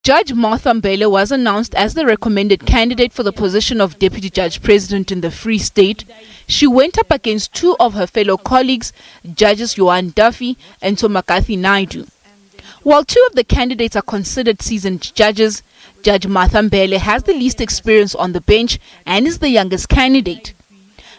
Judge Mabindla-Bowwana was announced as the recommended candidate for the position of Deputy Judge President in the Free State. She went up against two of her fellow colleagues, Judges Johan Duffy and Mothle Naidu. While two of the candidates are considered seasoned judges, Judge Mabindla-Bowwana has the least experience on the bench and is the youngest candidate.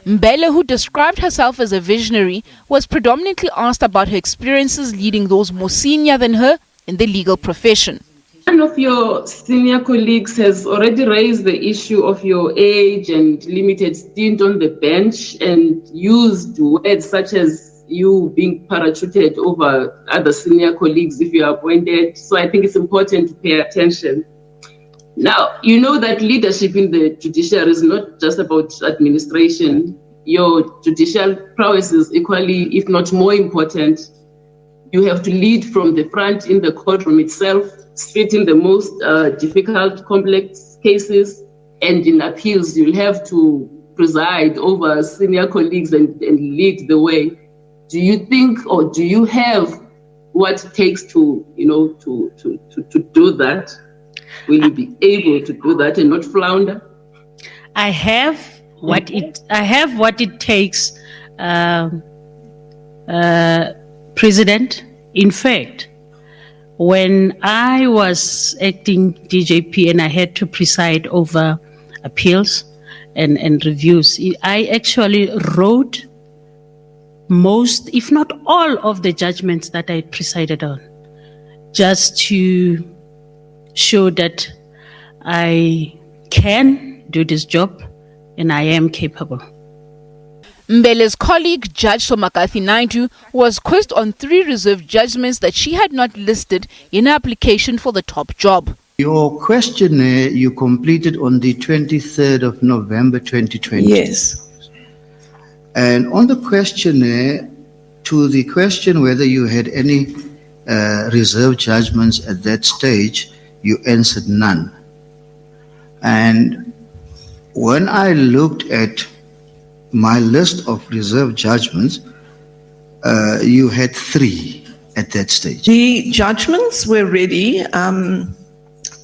Mbele, who described herself as a visionary, was predominantly asked about her experiences leading those more senior than her in the legal profession. One of your senior colleagues has already raised the issue of your age and limited stint on the bench and used words such as you being parachuted over other senior colleagues if you are appointed. So I think it's important to pay attention. Now, you know that leadership in the judiciary is not just about administration. Your judicial prowess is equally, if not more important. You have to lead from the front in the courtroom itself, sit in the most difficult, complex cases, and in appeals, you'll have to preside over senior colleagues and lead the way. Do you think, or do you have what it takes to do that? Will you be able to do that and not flounder? I have what it takes, President. In fact, when I was acting DJP and I had to preside over appeals and reviews, I actually wrote most, if not all, of the judgments that I presided on, just to show that I can do this job and I am capable. Mbele's colleague, Judge Mothle Naidu, was quizzed on 3 reserved judgments that she had not listed in her application for the top job. Your questionnaire you completed on the 23rd of November 2020. Yes. And on the questionnaire, to the question whether you had any reserved judgments at that stage, you answered none. And when I looked at my list of reserved judgments, you had 3 at that stage. The judgments were ready,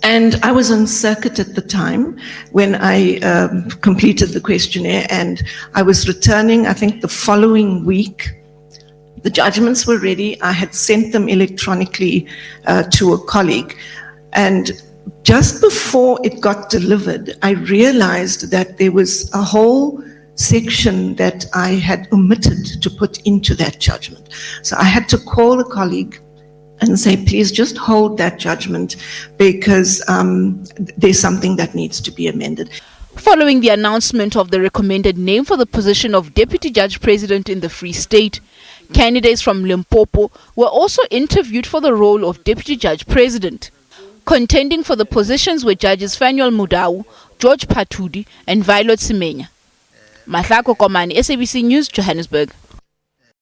and I was on circuit at the time when I completed the questionnaire, and I was returning, I think, the following week. The judgments were ready. I had sent them electronically to a colleague, and just before it got delivered, I realized that there was a whole section that I had omitted to put into that judgment. So I had to call a colleague and say, please just hold that judgment because there's something that needs to be amended. Following the announcement of the recommended name for the position of Deputy Judge President in the Free State, candidates from Limpopo were also interviewed for the role of Deputy Judge President. Contending for the positions were Judges Fanuel Mudau, George Patudi and Violet Simenya. Mothle Komani, SABC News, Johannesburg.